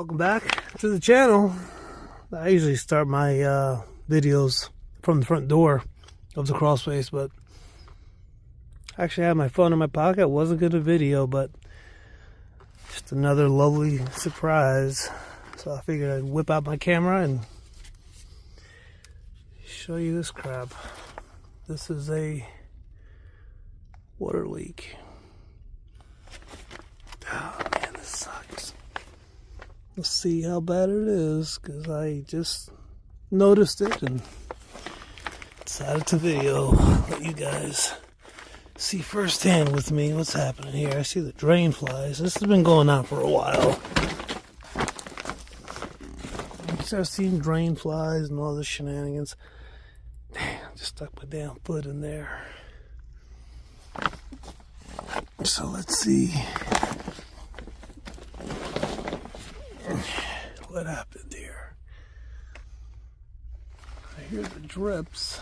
Welcome back to the channel. I usually start my videos from the front door of the Crawlspace, but I actually had my phone in my pocket. It wasn't good a video, but just another lovely surprise. So I figured I'd whip out my camera and show you this crap. This is a water leak. Oh man, this sucks. Let's see how bad it is, because I just noticed it and decided to let you guys see firsthand with me what's happening here. I see the drain flies. This has been going on for a while. You start seeing drain flies and all this shenanigans. Damn, just stuck my damn foot in there. So let's see what happened here. I hear the drips.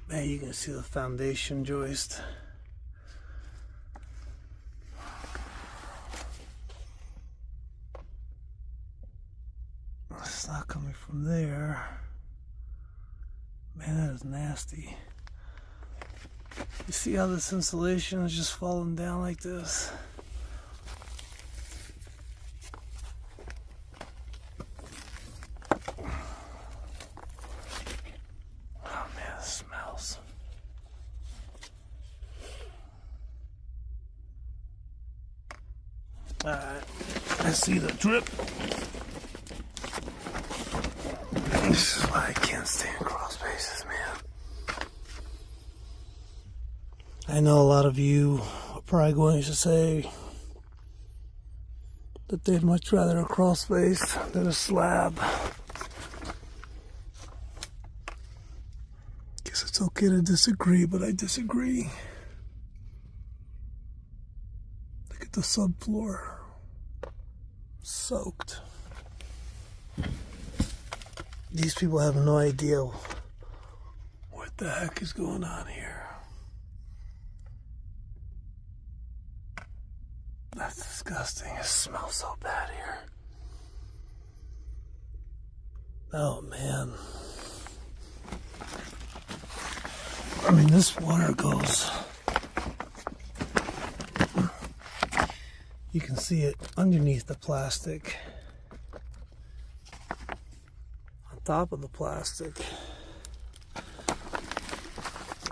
Man, you can see the foundation joist. It's not coming from there. Man, that is nasty. You see how this insulation is just falling down like this? Oh man, it smells. Alright, I see the drip. This is why I can't stand crawl spaces, man. I know a lot of you are probably going to say that they'd much rather a crawl space than a slab. Guess it's okay to disagree, but I disagree. Look at the subfloor. Soaked. These people have no idea what the heck is going on here. That's disgusting. It smells so bad here. Oh man. I mean, this water goes. You can see it underneath the plastic. On top of the plastic.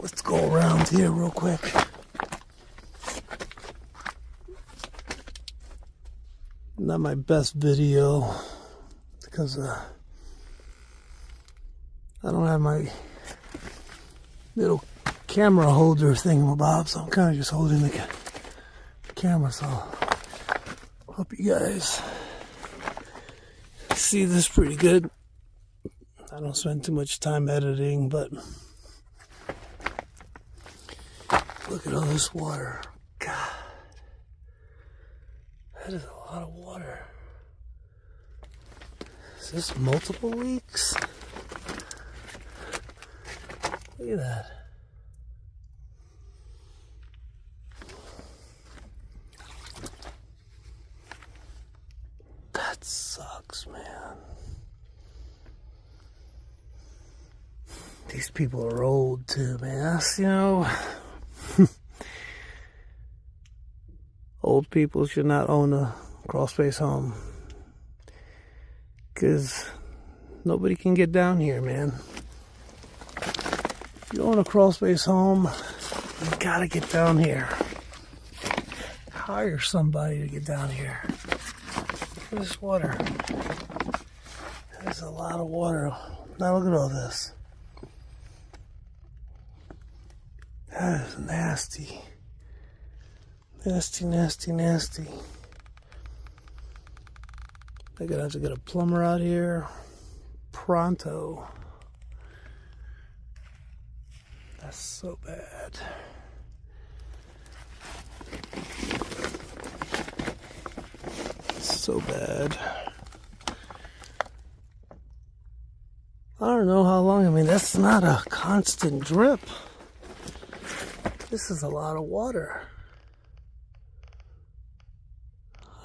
Let's go around here real quick. Not my best video because I don't have my little camera holder thingamabob, so I'm kind of just holding the camera. So hope you guys see this pretty good. I don't spend too much time editing, but look at all this water. God, that is a lot of water. Is this multiple leaks? Look at that. That sucks, man. These people are old too, man. That's, you know, old people should not own a crawlspace home, because nobody can get down here, man. If you own a crawlspace home, you gotta get down here. Hire somebody to get down here. Look at this water. There's a lot of water. Now look at all this. That is nasty. Nasty, nasty, nasty. They're gonna have to get a plumber out here pronto. That's so bad. So bad. I don't know how long. I mean, that's not a constant drip. This is a lot of water.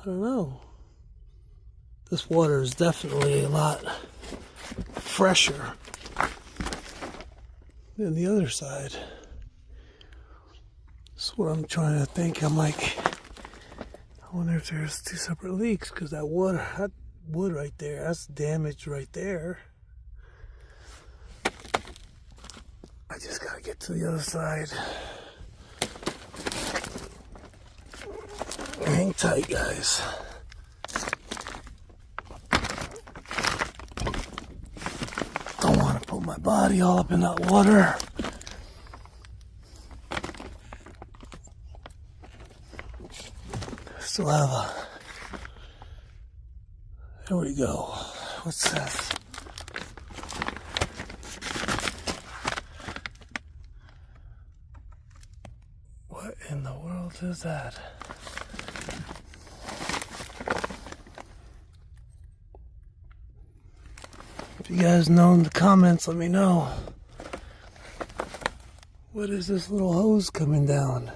I don't know. This water is definitely a lot fresher than the other side. That's what I'm trying to think. I'm like, I wonder if there's two separate leaks, because that water, that wood right there, that's damaged right there. I just gotta get to the other side. Hang tight, guys. Don't want to put my body all up in that water. Still have a... There we go. What's this? What in the world is that? If you guys know in the comments, let me know. What is this little hose coming down?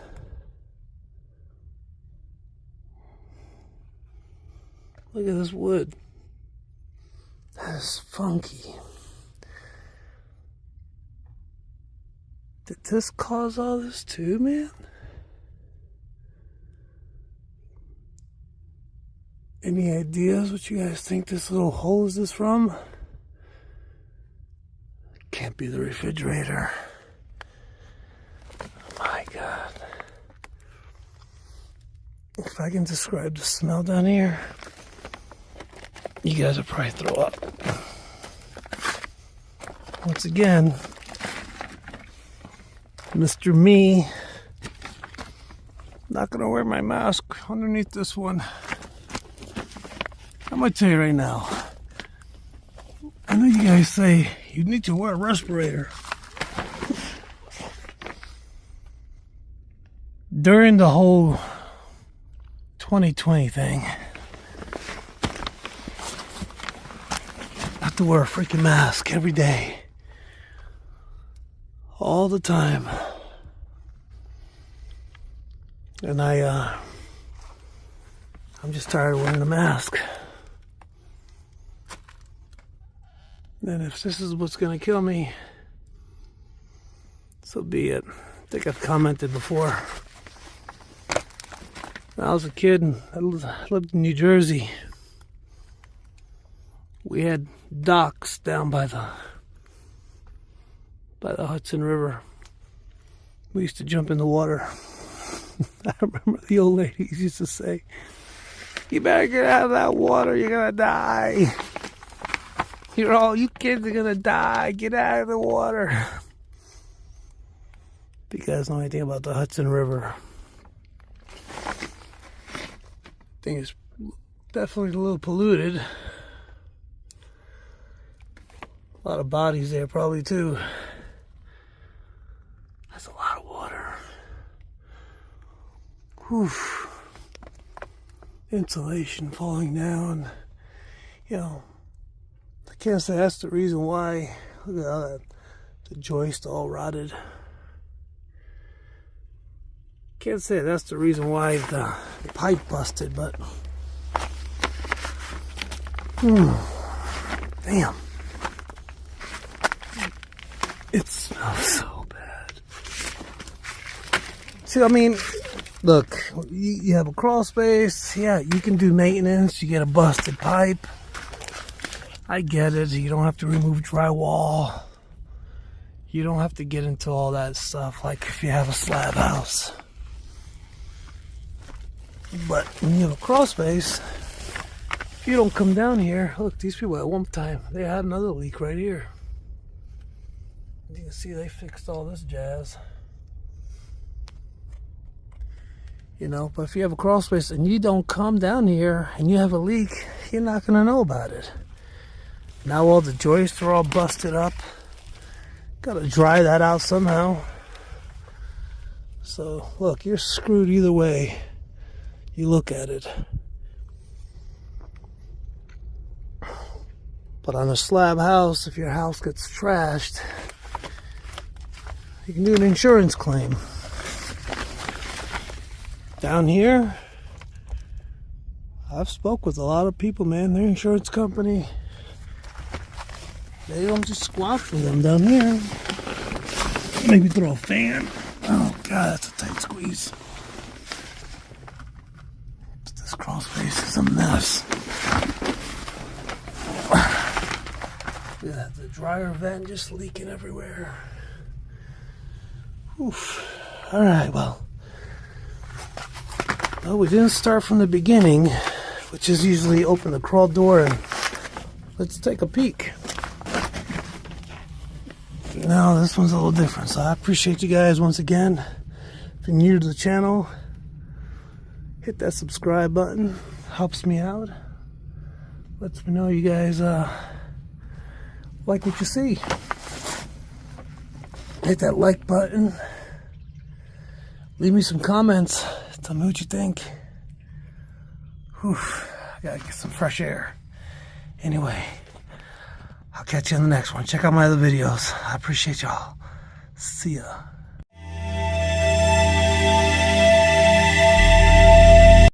Look at this wood. That is funky. Did this cause all this too, man? Any ideas what you guys think this little hose is from? Can't be the refrigerator. My God. If I can describe the smell down here, you guys will probably throw up. Once again, Mr. Me, not gonna wear my mask underneath this one. I'm gonna tell you right now, I know you guys say you need to wear a respirator. During the whole 2020 thing, I have to wear a freaking mask every day. All the time. And I'm just tired of wearing the mask. And if this is what's gonna kill me, so be it. I think I've commented before. When I was a kid and I lived in New Jersey, we had docks down by the Hudson River. We used to jump in the water. I remember the old ladies used to say, "You better get out of that water, you're gonna die. You kids are gonna die, get out of the water." If you guys know anything about the Hudson River, I think it's definitely a little polluted. A lot of bodies there probably too. That's a lot of water. Whew. Insulation falling down. You know, I can't say that's the reason why. Look at how the joist all rotted. Can't say that's the reason why the pipe busted, but damn, it smells so bad. See, I mean, look, you have a crawl space, yeah, you can do maintenance, you get a busted pipe, I get it, you don't have to remove drywall, you don't have to get into all that stuff like if you have a slab house. But when you have a crawl space, if you don't come down here, look, these people at one time, they had another leak right here. You can see they fixed all this jazz. You know, but if you have a crawl space and you don't come down here and you have a leak, you're not going to know about it. Now all the joists are all busted up. Got to dry that out somehow. So, look, you're screwed either way you look at it. But on a slab house, if your house gets trashed, you can do an insurance claim. Down here, I've spoke with a lot of people, man. Their insurance company, they don't just squawk for them down here. Maybe throw a fan. Oh God, that's a tight squeeze. This crawl space is a mess. Look at that, the dryer vent just leaking everywhere. Oof. All right, well, we didn't start from the beginning, which is usually open the crawl door and let's take a peek. Now this one's a little different, so I appreciate you guys once again. If you're new to the channel, hit that subscribe button. Helps me out. Lets me know you guys like what you see. Hit that like button. Leave me some comments. Tell me what you think. Whew, I gotta get some fresh air. Anyway, I'll catch you in the next one. Check out my other videos. I appreciate y'all. See ya.